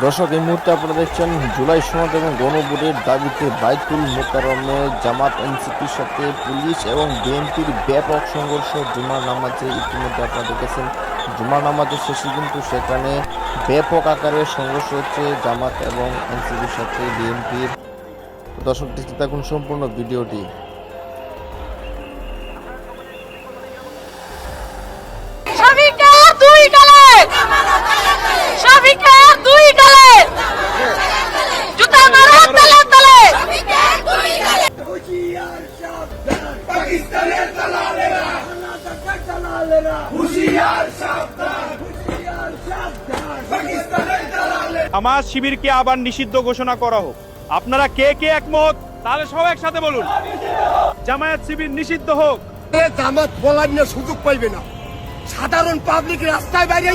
দর্শক, এই মুহূর্তে আপনারা দেখছেন জুলাই সনদ এবং গণভোটের দাবিতে বাইতুল মোকাররমে জামাত, এনসিপির সাথে পুলিশ এবং বিএনপির ব্যাপক সংঘর্ষ। জুমার নামাজে ইতিমধ্যে আপনারা দেখেছেন, জুমার নামাজের শেষে কিন্তু সেখানে ব্যাপক আকারে সংঘর্ষ হচ্ছে জামাত এবং এনসিপির সাথে বিএনপির। দর্শক, দেখতে থাকুন সম্পূর্ণ ভিডিওটি। জামাত শিবিরকে আবার নিষিদ্ধ ঘোষণা করা হোক। আপনারা কে কে একমত তাহলে সব একসাথে বলুন, জামায়াত শিবির নিষিদ্ধ হোক। জামাত বলার না সুযোগ পাইবে না। সাধারণ পাবলিক রাস্তায় বাইরে,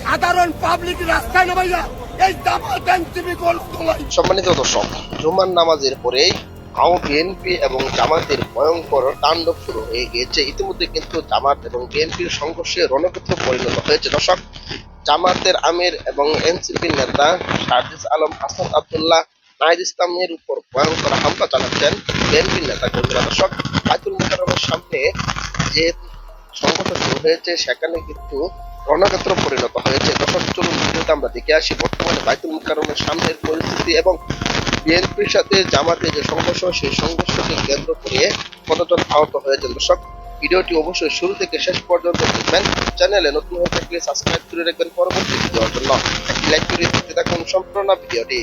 সাধারণ পাবলিক রাস্তায় নামাইয়া এই জামাত এনসিপি গোল তোলাই। সম্মানিত দর্শক, জুমার নামাজের পরেই বিএনপি এবং জামাতের ভয়ঙ্কর তাণ্ডব শুরু হয়ে গিয়েছে। ইতিমধ্যে কিন্তু জামাত এবং বিএনপির সংঘর্ষে রণক্ষেত্রে পরিণত হয়েছে। দর্শক, জামাতের আমির এবং এনসিপির নেতা সার্জিস আলম, হাসান আব্দুল্লাহ, নাহিদ ইসলামের উপর ভয়ঙ্কর হামলা চালাচ্ছেন বিএনপির নেতা কর্মীরা। দর্শক, বাইতুল মোকাররমের সামনে যে সংঘর্ষ শুরু হয়েছে সেখানে কিন্তু রণক্ষেত্র পরিণত হয়েছে। দর্শক, চলুন ভিডিওতে আমরা দেখে আসি বর্তমানে বাইতুল মোকাররমের সামনের পরিস্থিতি এবং বিএনপির সাথে জামাতের যে সংঘর্ষ, সেই সংঘর্ষকে কেন্দ্র করে কতজন আহত হয়েছেন। দর্শক, ভিডিওটি অবশ্যই শুরু থেকে শেষ পর্যন্ত দেখবেন। চ্যানেলে নতুন হয়ে থাকলে সাবস্ক্রাইব করে রাখবেন পরবর্তী ভিডিওর জন্য। একটি লাইক করে দেখতে থাকুন সম্পূর্ণ ভিডিওটি।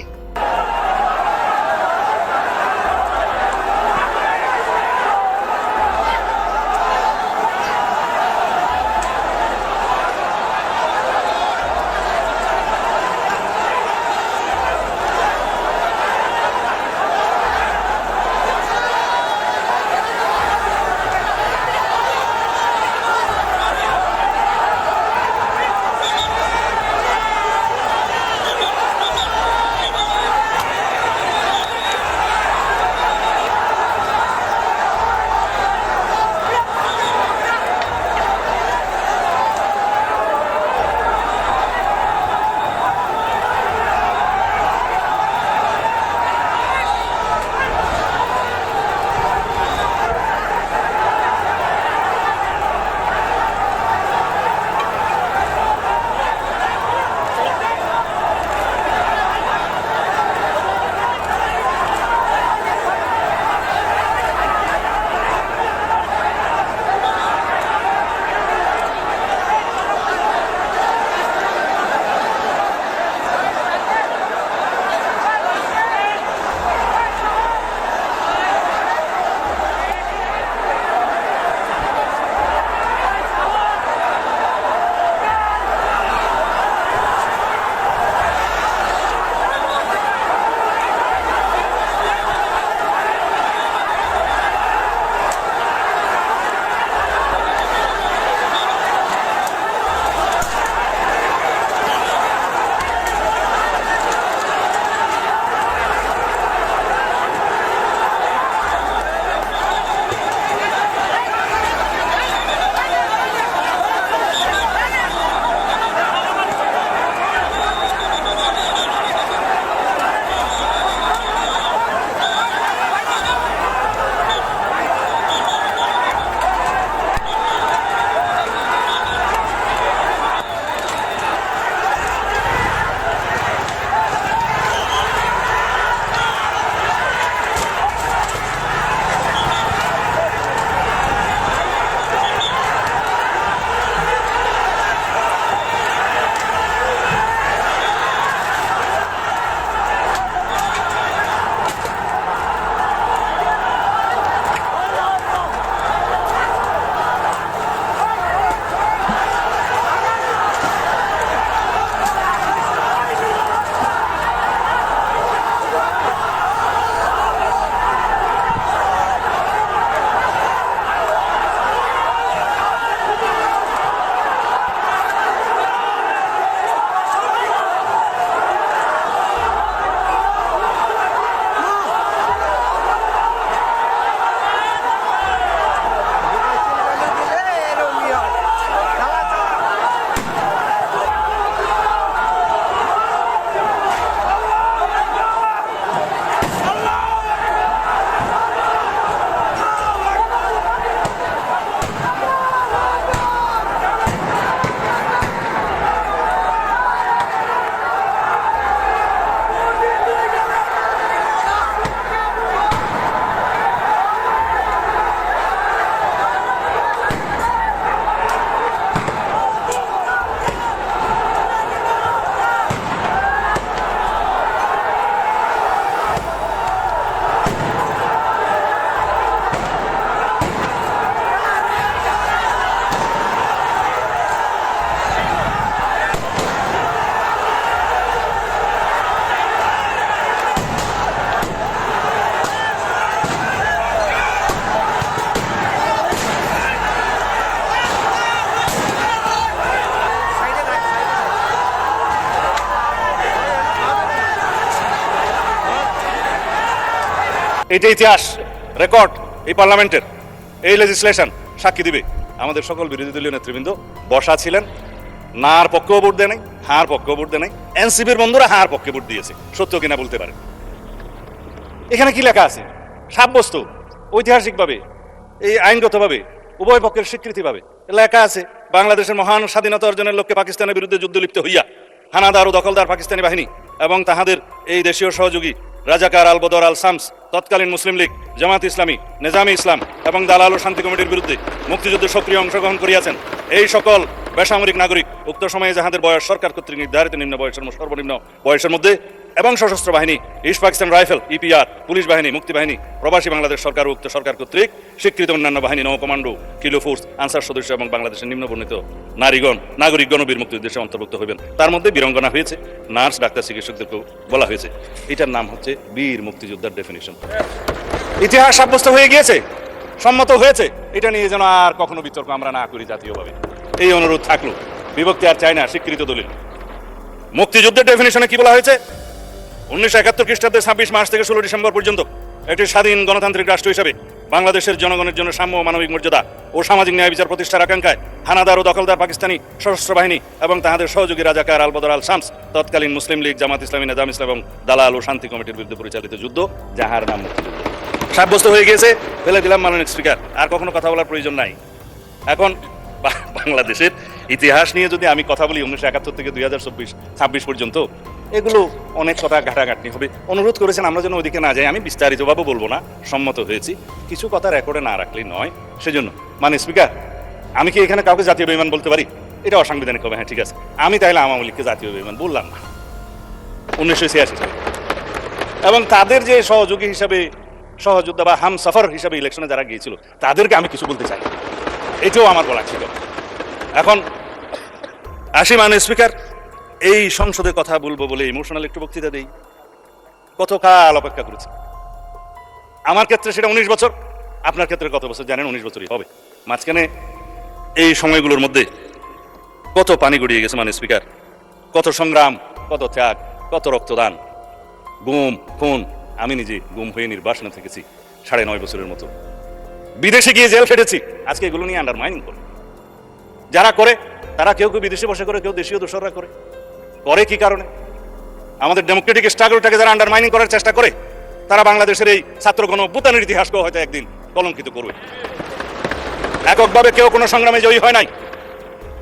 এইটা ইতিহাস রেকর্ড এই পার্লামেন্টের এই লেজিসলেশন সাক্ষী দিবে। আমাদের সকল বিরোধী দলীয় নেতৃবৃন্দ বসা ছিলেন, নার পক্ষেও ভোট দেয় নাই, হার পক্ষেও ভোট দেয় নাই। এনসিপির বন্ধুরা হার পক্ষে ভোট দিয়েছে, সত্য কিনা বলতে পারে। এখানে কি লেখা আছে? সাব্যস্ত ঐতিহাসিকভাবে, এই আইনগতভাবে, উভয় পক্ষের স্বীকৃতি পাবে লেখা আছে বাংলাদেশের মহান স্বাধীনতা অর্জনের লক্ষ্যে পাকিস্তানের বিরুদ্ধে যুদ্ধ লিপ্ত হইয়া হানাদার ও দখলদার পাকিস্তানি বাহিনী এবং তাহাদের এই দেশীয় সহযোগী রাজাকার আল বদর আল শামস, তৎকালীন মুসলিম লীগ, জামাত ইসলামী, নেজামে ইসলাম এবং দালাল ও শান্তি কমিটির বিরুদ্ধে মুক্তিযুদ্ধে সক্রিয় অংশগ্রহণ করিয়াছেন। এই সকল বেসামরিক নাগরিক উক্ত সময়ে যাহাদের বয়স সরকার কর্তৃক নির্ধারিত নিম্ন বয়সের সর্বনিম্ন বয়সের মধ্যে এবং সশস্ত্র বাহিনী, east Pakistan rifle, EPR, police বাহিনী, মুক্তি বাহিনী, প্রবাসী বাংলাদেশ সরকার ও উক্ত সরকার কর্তৃক স্বীকৃত অন্যান্য বাহিনী, নৌ কমান্ডো, কিলো ফোর্স, আনসার সদস্য এবং বাংলাদেশের নিম্ন বর্ণিত নাগরিকগণ বীর মুক্তিযুদ্ধে অন্তর্ভুক্ত হইবেন। তার মধ্যে বীরঙ্গনা হয়েছে, নার্স, ডাক্তার, চিকিৎসকদেরকেও বলা হয়েছে। এটার নাম হচ্ছে বীর মুক্তিযোদ্ধার ডেফিনিশন। ইতিহাস সাব্যস্ত হয়ে গিয়েছে, সম্মত হয়েছে। এটা নিয়ে যেন আর কখনো বিতর্ক আমরা না করি জাতীয়ভাবে, এই অনুরোধ থাকলো। বিভক্তি আর চাই না, স্বীকৃত দলিল। মুক্তিযুদ্ধের ডেফিনিশনে কি বলা হয়েছে? 1971 খ্রিস্টাব্দের 26 মার্চ থেকে 16 ডিসেম্বর পর্যন্ত একটি স্বাধীন গণতান্ত্রিক রাষ্ট্র হিসেবে বাংলাদেশের জনগণের জন্য সাম্য, মানবিক মর্যাদা ও সামাজিক ন্যায় বিচার প্রতিষ্ঠার আকাঙ্ক্ষায় হানাদার ও দখলদার পাকিস্তানি সশস্ত্র বাহিনী এবং তাহাদের সহযোগী রাজাকার আল বদর আল শামস, তৎকালীন মুসলিম লীগ, জামাত ইসলামী, নেজাম ইসলাম এবং দালাল ও শান্তি কমিটির বিরুদ্ধে পরিচালিত যুদ্ধ, যাহার নাম মুক্তিযুদ্ধ, সাব্যস্ত হয়ে গিয়েছে। ফেলে দিলাম মাননীয় স্পিকার, আর কখনো কথা বলার প্রয়োজন নাই। এখন বাংলাদেশের ইতিহাস নিয়ে যদি আমি কথা বলি 1971 থেকে 2026 পর্যন্ত, এগুলো অনেক কথা ঘাটাঘাটনি হবে। অনুরোধ করেছেন আমরা যেন ওইদিকে না যাই। আমি বিস্তারিতভাবে বলবো না, সম্মত হয়েছি। কিছু কথা রেকর্ডে না রাখলেই নয়। সেজন্য মাননীয় স্পিকার, আমি কি এখানে কাউকে জাতীয় বেঈমান বলতে পারি? এটা অসাংবিধানিক হবে। হ্যাঁ, ঠিক আছে, আমি তাহলে আওয়ামী লীগকে জাতীয় বেঈমান বললাম না 1986 সালে। এবং তাদের যে সহযোগী হিসাবে, সহযোদ্ধা বা হামসফর হিসাবে ইলেকশনে যারা গিয়েছিল, তাদেরকে আমি কিছু বলতে চাই, এটাও আমার বলা ছিল। এখন আসি মাননীয় স্পিকার, এই সংসদে কথা বলবো বলে ইমোশনাল একটু বক্তৃতা দেই। কতকাল অপেক্ষা করেছি। আমার ক্ষেত্রে সেটা 19 বছর, আপনার ক্ষেত্রে কত বছর জানেন? 19 বছরই হবে। মাঝখানে এই সময়গুলোর মধ্যে কত পানি গড়িয়ে গেছে মাননীয় স্পিকার, কত সংগ্রাম, কত ত্যাগ, কত রক্তদান, গুম, খুন। আমি নিজে গুম হয়ে নির্বাসনে থেকেছি 9.5 বছরের মতো, বিদেশে গিয়ে জেল খেটেছি। আজকে এগুলো নিয়ে আন্ডারমাইনিং করে যারা করে, তারা কেউ কেউ বিদেশে বসে করে, কেউ দেশীয় দোসররা করে। করে কি কারণে? আমাদের ডেমোক্রেটিক স্ট্রাগলটাকে যারা আন্ডারমাইনিং করার চেষ্টা করে, তারা বাংলাদেশের এই ছাত্র গণ অভ্যুত্থানের ইতিহাসকেও হয়তো একদিন কলঙ্কিত করবে। এককভাবে কেউ কোনো সংগ্রামে জয়ী হয় নাই।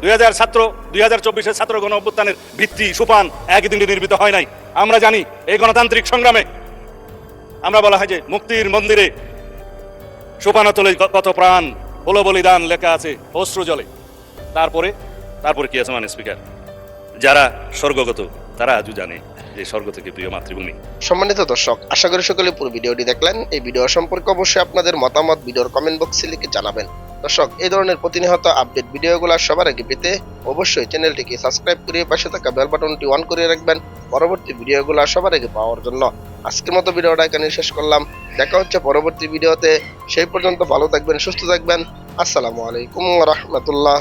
2024-এর ছাত্র গণ অভ্যুত্থানের ভিত্তি সোপান একদিনে নির্মিত হয় নাই। আমরা জানি এই গণতান্ত্রিক সংগ্রামে আমরা বলা হয় যে মুক্তির মন্দিরে সোপানতলে কত প্রাণ হলো বলিদান লেখা আছে অশ্রু জলে। তারপরে কি আছে মাননীয় স্পিকার? যারা স্বর্গগত তারা আজও জানে যে স্বর্গ থেকে প্রিয় মাতৃভূমি। সম্মানিত দর্শক, আশা করি সকলে পুরো ভিডিওটি দেখলেন। এই ভিডিও সম্পর্কে অবশ্যই আপনাদের মতামত ভিডিওর কমেন্ট বক্সে লিখে জানাবেন। দর্শক, এই ধরনের প্রতিনিয়ত আপডেট ভিডিওগুলো সবার আগে পেতে অবশ্যই চ্যানেলটিকে সাবস্ক্রাইব করে পাশে থাকা বেল বাটনটি অন করে রাখবেন পরবর্তী ভিডিওগুলো সবার আগে পাওয়ার জন্য। আজকের মতো ভিডিওটা এখানে শেষ করলাম। দেখা হচ্ছে পরবর্তী ভিডিওতে। সেই পর্যন্ত ভালো থাকবেন, সুস্থ থাকবেন। আসসালামু আলাইকুম ওয়া রাহমাতুল্লাহ।